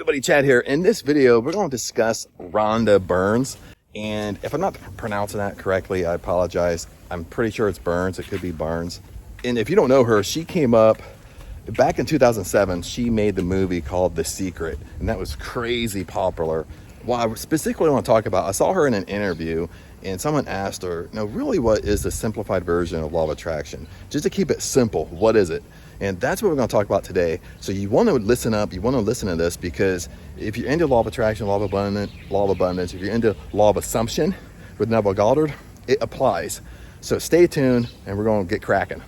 everybody, Chad here. In this video, we're going to discuss Rhonda Byrne's. And if I'm not pronouncing that correctly, I apologize. I'm pretty sure it's Burns. It could be Burns. And if you don't know her, she came up back in 2007. She made the movie called The Secret, and that was crazy popular. What I specifically want to talk about, I saw her in an interview, and someone asked her, really, what is the simplified version of law of attraction? Just to keep it simple, what is it? And that's what we're going to talk about today. So you want to listen up, you want to listen to this, because if you're into law of attraction, law of abundance, if you're into law of assumption with Neville Goddard, it applies. So stay tuned, and we're going to get cracking.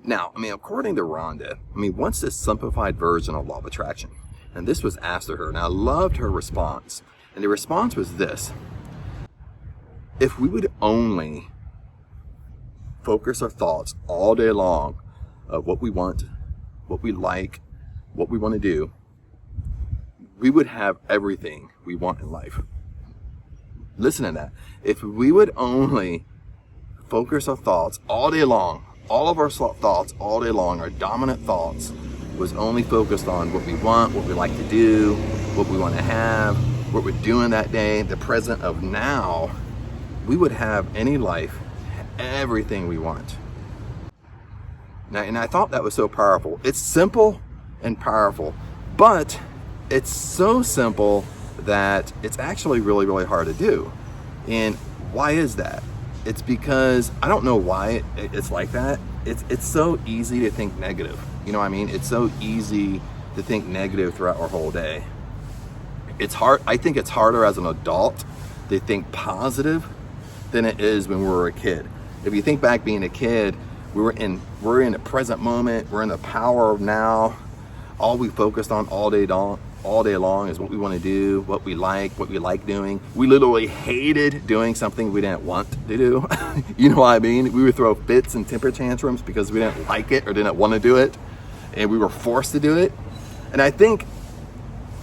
Now, according to Rhonda, what's this simplified version of law of attraction? And this was asked of her, and I loved her response. And the response was this: if we would only focus our thoughts all day long of what we want, what we like, what we want to do, we would have everything we want in life. Listen to that. If we would only focus our thoughts all day long, all of our thoughts all day long, our dominant thoughts, was only focused on what we want, what we like to do, what we want to have, what we're doing that day, the present of now, we would have any life, everything we want. Now, and I thought that was so powerful. It's simple and powerful, but it's so simple that it's actually really, really hard to do. And why is that? It's because, I don't know why it's like that. It's so easy to think negative. You know what I mean? It's so easy to think negative throughout our whole day. It's hard. I think it's harder as an adult to think positive than it is when we were a kid. If you think back being a kid, we're in the present moment. We're in the power of now. All we focused on all day long is what we want to do, what we like doing. We literally hated doing something we didn't want to do. You know what I mean? We would throw fits and temper tantrums because we didn't like it or didn't want to do it, and we were forced to do it. And I think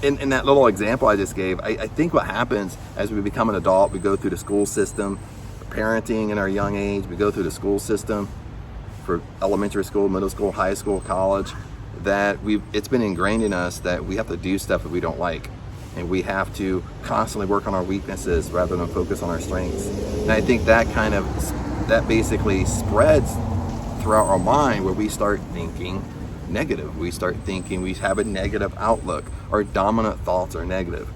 in that little example I just gave, I think what happens as we become an adult, we go through the school system, parenting in our young age, we go through the school system for elementary school, middle school, high school, college, that it's been ingrained in us that we have to do stuff that we don't like, and we have to constantly work on our weaknesses rather than focus on our strengths. And I think that basically spreads throughout our mind, where we start thinking negative. We start thinking, we have a negative outlook. Our dominant thoughts are negative.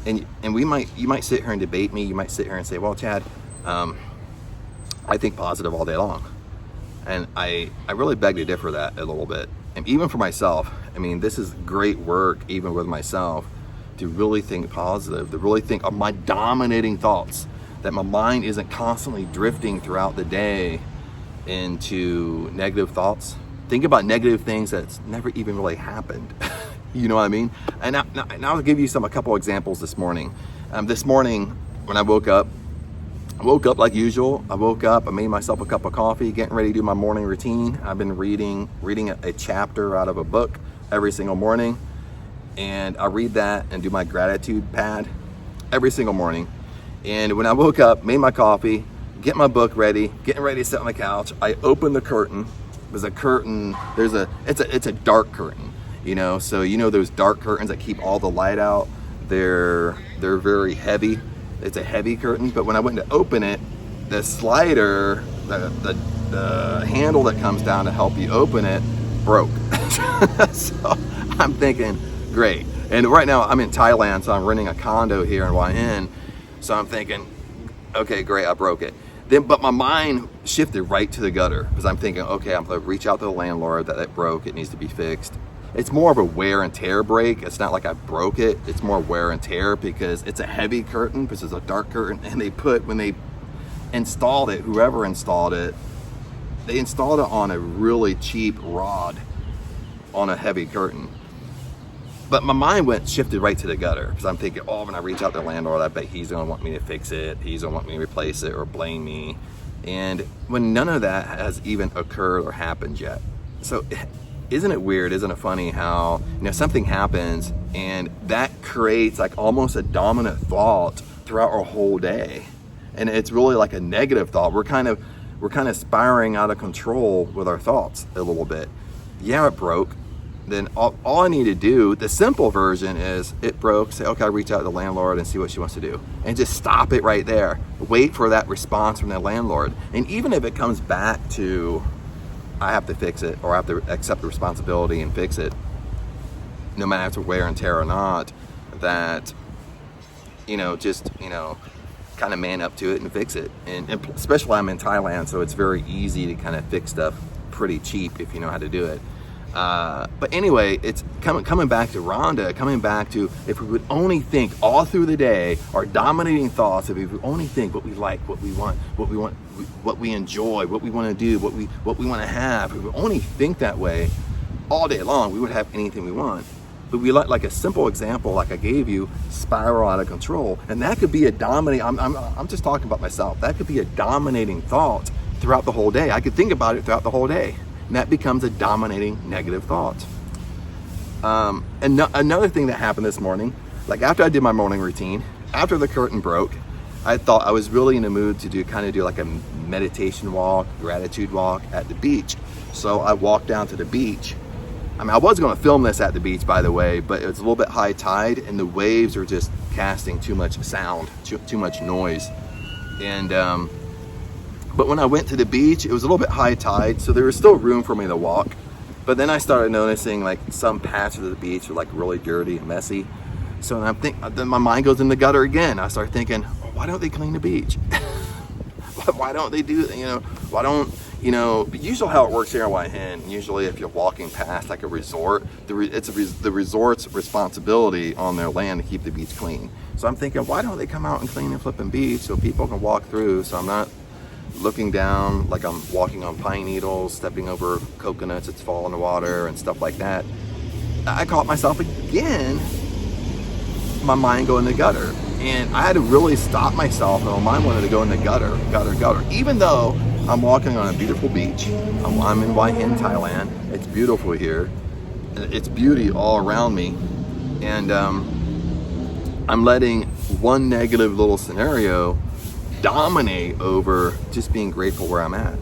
And you might sit here and debate me. You might sit here and say, well, Chad, I think positive all day long. And I really beg to differ that a little bit. And even for myself, this is great work, even with myself, to really think positive, to really think of my dominating thoughts, that my mind isn't constantly drifting throughout the day into negative thoughts. Think about negative things that's never even really happened. You know what I mean? And now I'll give you a couple examples this morning. This morning, when I woke up like usual. I woke up, I made myself a cup of coffee, getting ready to do my morning routine. I've been reading a chapter out of a book every single morning. And I read that and do my gratitude pad every single morning. And when I woke up, made my coffee, get my book ready, getting ready to sit on the couch, I opened the curtain. There's a curtain, it's a dark curtain, so those dark curtains that keep all the light out, they're very heavy. It's a heavy curtain, but when I went to open it, the slider, the handle that comes down to help you open it, broke. So I'm thinking, great. And right now I'm in Thailand, so I'm renting a condo here in YN. So I'm thinking, okay, great, I broke it. But my mind shifted right to the gutter, because I'm thinking, okay, I'm gonna reach out to the landlord that it broke, it needs to be fixed. It's more of a wear and tear break. It's not like I broke it. It's more wear and tear because it's a heavy curtain, because it's a dark curtain. And when they installed it, whoever installed it, they installed it on a really cheap rod on a heavy curtain. But my mind shifted right to the gutter, because I'm thinking, when I reach out to the landlord, I bet he's gonna want me to fix it. He's gonna want me to replace it or blame me. And when none of that has even occurred or happened yet. So isn't it weird, isn't it funny how something happens and that creates like almost a dominant thought throughout our whole day, and it's really like a negative thought. We're kind of spiraling out of control with our thoughts a little bit. Yeah, it broke. then all I need to do, the simple version is it broke, say, okay, I reach out to the landlord and see what she wants to do. And just stop it right there. Wait for that response from the landlord. And even if it comes back to, I have to fix it, or I have to accept the responsibility and fix it, no matter if it's wear and tear or not, that, just, kind of man up to it and fix it. And especially I'm in Thailand, so it's very easy to kind of fix stuff pretty cheap if you know how to do it. But anyway, it's coming back to Rhonda, coming back to, if we would only think all through the day, our dominating thoughts, if we would only think what we like, what we want, what we enjoy, what we want to do, what we want to have, if we would only think that way all day long, we would have anything we want. But we like a simple example, like I gave you, spiral out of control. And that could be a dominating, I'm just talking about myself. That could be a dominating thought throughout the whole day. I could think about it throughout the whole day. And that becomes a dominating negative thought. And another thing that happened this morning, like after I did my morning routine, after the curtain broke, I thought I was really in the mood to do like a meditation walk, gratitude walk at the beach. So I walked down to the beach. I was going to film this at the beach, by the way, but it was a little bit high tide and the waves are just casting too much sound, too much noise. And but when I went to the beach, it was a little bit high tide, so there was still room for me to walk. But then I started noticing like some patches of the beach are like really dirty and messy. So then my mind goes in the gutter again. I start thinking, why don't they clean the beach? Why don't they do, why don't, usually how it works here in Waihin, usually if you're walking past like a resort, it's the resort's responsibility on their land to keep the beach clean. So I'm thinking, why don't they come out and clean the flipping beach so people can walk through, so I'm not looking down like I'm walking on pine needles, stepping over coconuts that's fall in the water and stuff like that. I caught myself again, my mind going in the gutter. And I had to really stop myself, and my mind wanted to go in the gutter. Even though I'm walking on a beautiful beach, I'm in Waihin, Thailand. It's beautiful here. It's beauty all around me. And I'm letting one negative little scenario dominate over just being grateful where I'm at.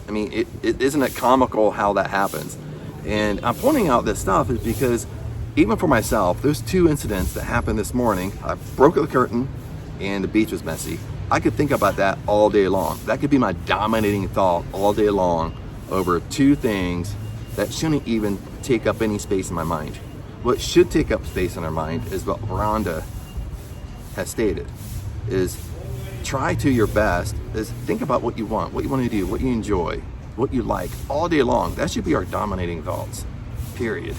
I mean, isn't it comical how that happens? And I'm pointing out this stuff is because even for myself, there's two incidents that happened this morning. I broke the curtain and the beach was messy. I could think about that all day long. That could be my dominating thought all day long over two things that shouldn't even take up any space in my mind. What should take up space in our mind is what Rhonda has stated, is try to your best, is think about what you want to do, what you enjoy, what you like all day long. That should be our dominating thoughts, period.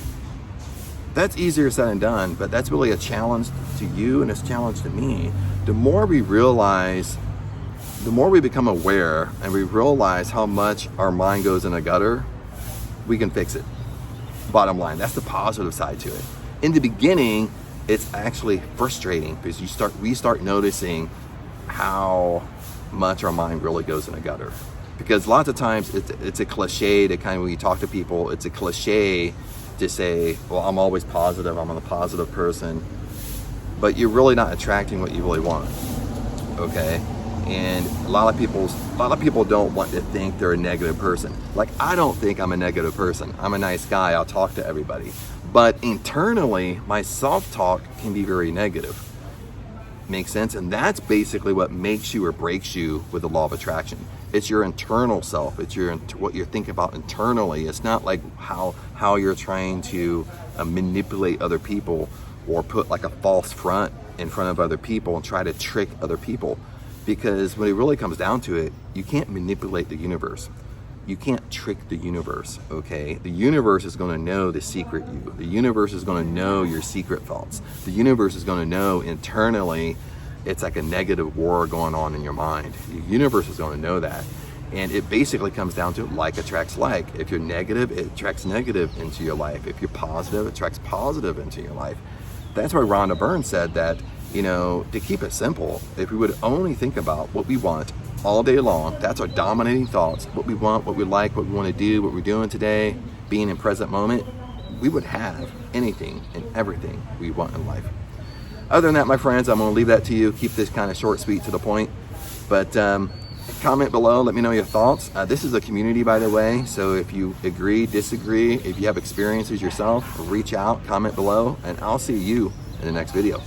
That's easier said than done, but that's really a challenge to you and it's a challenge to me. The more we realize, the more we become aware and we realize how much our mind goes in a gutter, we can fix it. Bottom line, that's the positive side to it. In the beginning, it's actually frustrating because we start noticing how much our mind really goes in a gutter. Because lots of times it's a cliche to kind of, when you talk to people, it's a cliche to say, well, I'm always positive, I'm a positive person, but you're really not attracting what you really want, okay? And a lot of people don't want to think they're a negative person. Like, I don't think I'm a negative person. I'm a nice guy, I'll talk to everybody. But internally, my self-talk can be very negative. Make sense? And that's basically what makes you or breaks you with the law of attraction. It's your internal self. It's what you're thinking about internally. It's not like how you're trying to manipulate other people or put like a false front in front of other people and try to trick other people. Because when it really comes down to it, you can't manipulate the universe. You can't trick the universe, okay? The universe is going to know the secret you. The universe is going to know your secret thoughts. The universe is going to know internally it's like a negative war going on in your mind. The universe is going to know that. And it basically comes down to like attracts like. If you're negative, it attracts negative into your life. If you're positive, it attracts positive into your life. That's why Rhonda Byrne said that, to keep it simple, if we would only think about what we want all day long, that's our dominating thoughts, what we want, what we like, what we want to do, what we're doing today, being in present moment, we would have anything and everything we want in life. Other than that, my friends, I'm going to leave that to you. Keep this kind of short, sweet, to the point. But Comment below, let me know your thoughts. This is a community, by the way, so if you agree, disagree, if you have experiences yourself, reach out, comment below, and I'll see you in the next video.